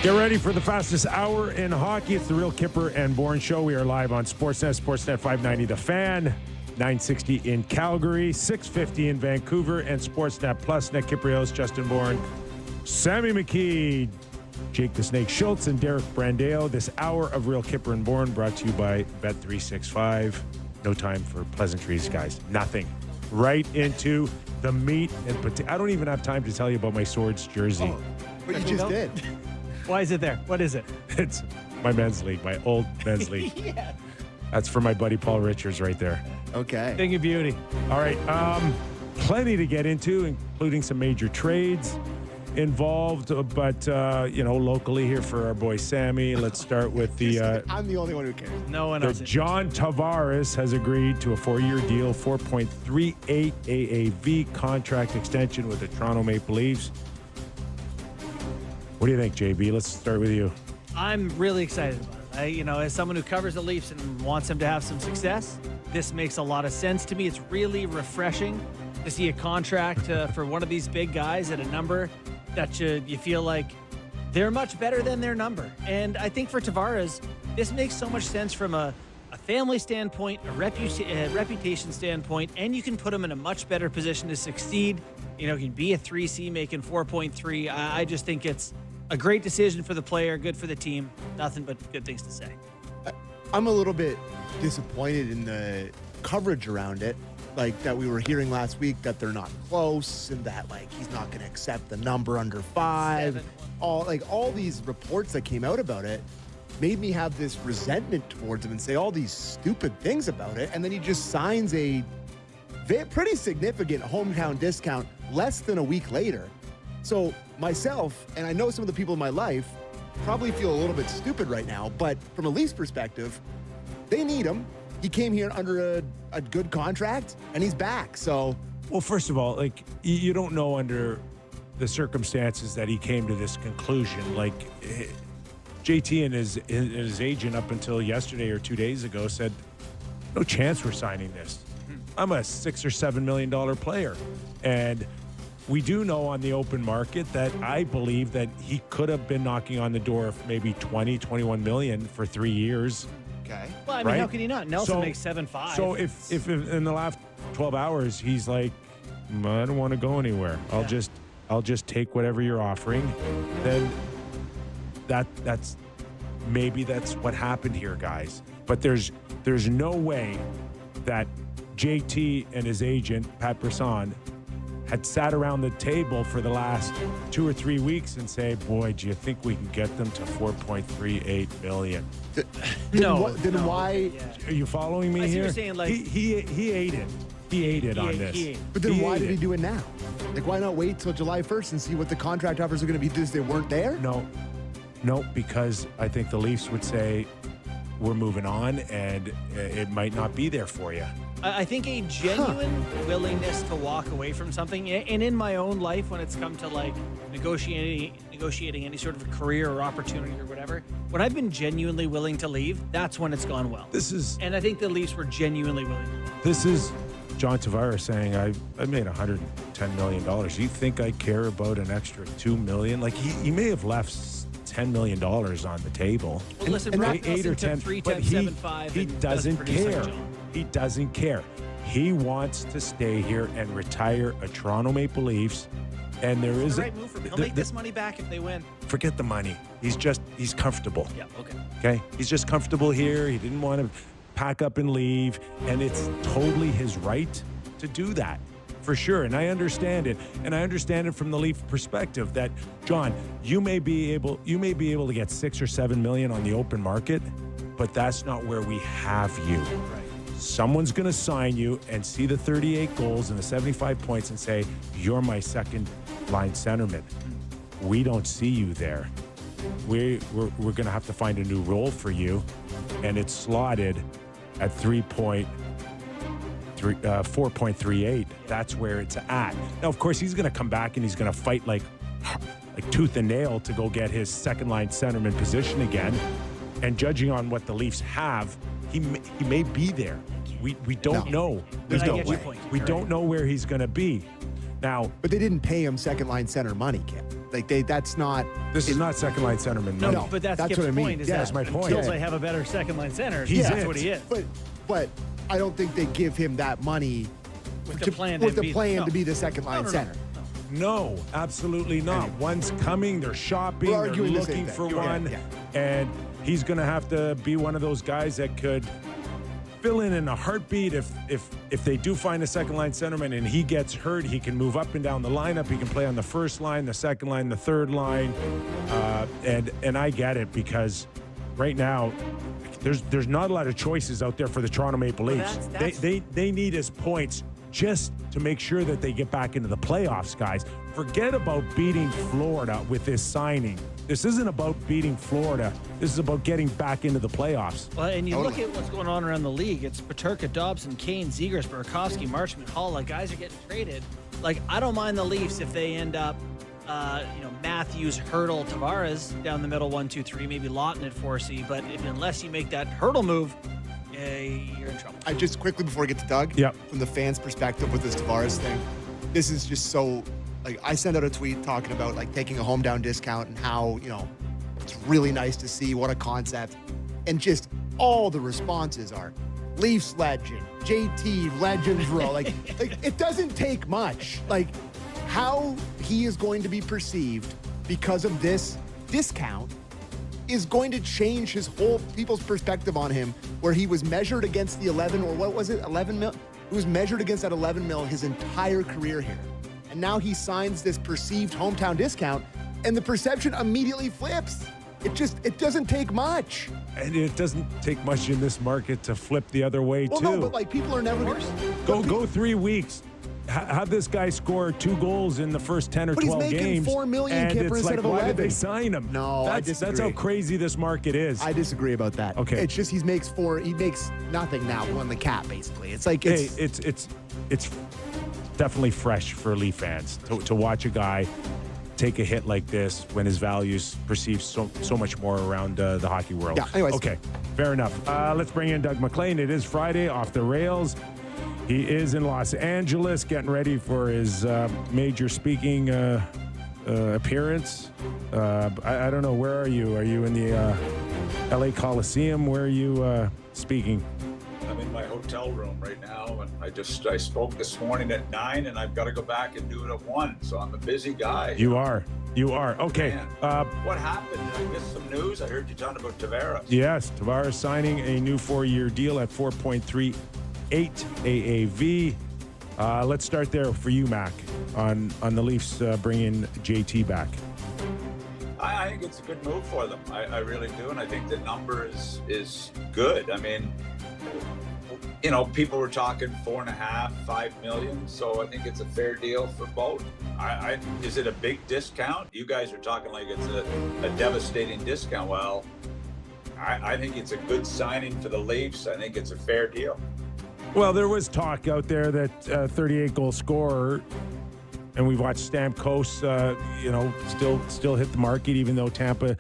Get ready for the fastest hour in hockey. It's the Real Kipper and Bourne Show. We are live on Sportsnet 590 The Fan, 960 in Calgary, 650 in Vancouver, and Sportsnet Plus. Nick Kiprios, Justin Bourne, Sammy McKee, Jake the Snake Schultz, and Derek Brandeo. This hour of Real Kipper and Bourne brought to you by Bet365. No time for pleasantries, guys. Nothing. Right into the meat and potato. I don't even have time to tell you about my Swords jersey. Oh, but you just did. Why is it there? What is it? It's my men's league, my old men's league. Yeah. That's for my buddy Paul Richards right there. Okay. Thing of beauty. All right. Plenty to get into, including some major trades involved. But, locally here for our boy Sammy, let's start with the... I'm the only one who cares. No one else. John Tavares has agreed to a 4-year deal, 4.38 AAV contract extension with the Toronto Maple Leafs. What do you think, JB? Let's start with you. I'm really excited about it. As someone who covers the Leafs and wants them to have some success, this makes a lot of sense to me. It's really refreshing to see a contract for one of these big guys at a number that you feel like they're much better than their number. And I think for Tavares, this makes so much sense from a family standpoint, a reputation standpoint, and you can put him in a much better position to succeed. He can be a 3C making 4.3. I just think it's a great decision for the player, good for the team. Nothing but good things to say. I'm a little bit disappointed in the coverage around it, like that we were hearing last week that they're not close and that he's not going to accept the number under 5. All these reports that came out about it made me have this resentment towards him and say all these stupid things about it, and then he just signs a pretty significant hometown discount less than a week later. So myself, and I know some of the people in my life, probably feel a little bit stupid right now, but from a Leafs perspective, they need him. He came here under a good contract, and he's back. So, well, first of all, you don't know under the circumstances that he came to this conclusion. JT and his agent up until yesterday or 2 days ago said, no chance we're signing this. I'm a $6 or $7 million player. And we do know on the open market that I believe that he could have been knocking on the door of maybe 20, 21 million for 3 years. okay. Well, Right? how can he not? Nelson makes 7.5. So if in the last 12 hours he's like, I don't want to go anywhere. I'll just take whatever you're offering. Then that's what happened here, guys. But there's no way that JT and his agent Pat Brisson had sat around the table for the last 2 or 3 weeks and say, boy, do you think we can get them to 4.38 million? Then why? Are you following me I see here? what you're saying, he ate it. He ate it on this. he ate it. But then why ate did he it. do it now? Why not wait till July 1st and see what the contract offers are going to be since they weren't there? No, because I think the Leafs would say, we're moving on, and it might not be there for you. I think a genuine willingness to walk away from something, and in my own life, when it's come to negotiating any sort of a career or opportunity or whatever, when I've been genuinely willing to leave, that's when it's gone well. And I think the Leafs were genuinely willing to leave. This is John Tavares saying, I made $110 million. You think I care about an extra $2 million? He may have left $10 million on the table. Well, listen, Brock Nelson took 3, 10, 7, 5, he doesn't care. He doesn't care. He wants to stay here and retire a Toronto Maple Leafs. And there is the right move for him. He'll make this money back if they win. Forget the money. He's comfortable. Yeah, okay. Okay? He's just comfortable here. He didn't want to pack up and leave. And it's totally his right to do that. For sure, and I understand it, and I understand it from the Leaf perspective that, John, you may be able to get 6 or 7 million on the open market, but that's not where we have you. Right. Someone's going to sign you and see the 38 goals and the 75 points and say, you're my second line centerman. We don't see you there. We're going to have to find a new role for you, and it's slotted at 4.38. That's where it's at. Now, of course, he's going to come back and he's going to fight like tooth and nail to go get his second line centerman position again. And judging on what the Leafs have, he may be there. We don't know. We don't know where he's going to be. Now, but they didn't pay him second line center money, Kim. Like that's not. This is not second line centerman. No, No, but that's that's Skip's what I mean. point. Is Yeah, that that's my point. Until Yeah. they have a better second line center, He's that's it. what he is. But I don't think they give him that money With to, the plan with to the be- plan no. to be the second line No. center. No, absolutely not. Anyway. One's coming. They're shopping. We're They're arguing the looking same for thing. Yeah, one. yeah. And he's going to have to be one of those guys that could fill in a heartbeat. If they do find a second line centerman and he gets hurt, he can move up and down the lineup. He can play on the first line, the second line, the third line. And I get it, because right now there's not a lot of choices out there for the Toronto Maple Well, Leafs. that's- They need his points just to make sure that they get back into the playoffs, guys. Forget about beating Florida with this signing. This isn't about beating Florida. This is about getting back into the playoffs. Well, and you look Totally. at what's going on around the league. It's Peterka, Dobson, Kane, Zegers, Burakovsky, Marchment, Hall. Like, guys are getting traded. Like, I don't mind the Leafs if they end up, Matthews, Hurdle, Tavares down the middle, 1, 2, 3, maybe Lawton at 4C. But unless you make that Hurdle move, you're in trouble. I just quickly before I get to Doug, Yep. from the fans' perspective with this Tavares thing, this is just so. Like, I sent out a tweet talking about like taking a home down discount and how it's really nice to see, what a concept, and just all the responses are Leafs legend, JT Legends Row. like it doesn't take much. Like how he is going to be perceived because of this discount is going to change his whole people's perspective on him, where he was measured against the 11, or what was it, 11 mil? He was measured against that 11 mil his entire career here. And now he signs this perceived hometown discount, and the perception immediately flips. It doesn't take much. And it doesn't take much in this market to flip the other way, Well, too. no, but like people are never Go 3 weeks. Have this guy score 2 goals in the first 10 or But he's 12 making games. $4 million, and Kipper, it's instead like, of why did 11. they sign him? No, I that's how disagree. crazy this market is. I disagree about that. Okay. It's just he makes nothing now on the cap, basically. It's like Hey, it's definitely fresh for Leaf fans to watch a guy take a hit like this when his value's perceived so much more around the hockey world. Yeah, anyways. Okay, fair enough. Let's bring in Doug McLean. It is Friday, off the rails. He is in Los Angeles getting ready for his major speaking appearance. I don't know, where are you? Are you in the LA Coliseum? Where are you speaking? I'm in my hotel room right now, and I spoke this morning at 9, and I've got to go back and do it at 1. So I'm a busy guy. You are. Okay. Man. What happened? Did I miss some news? I heard you talking about Tavares. Yes, Tavares signing a new 4-year deal at 4.38 AAV. Let's start there for you, Mac, on the Leafs bringing JT back. I think it's a good move for them. I really do, and I think the number is good. I mean, people were talking 4.5, 5 million, so I think it's a fair deal for both. Is it a big discount? You guys are talking like it's a devastating discount. Well, I think it's a good signing for the Leafs. I think it's a fair deal. Well, there was talk out there that 38-goal scorer, and we've watched Stamkos, still hit the market, even though Tampa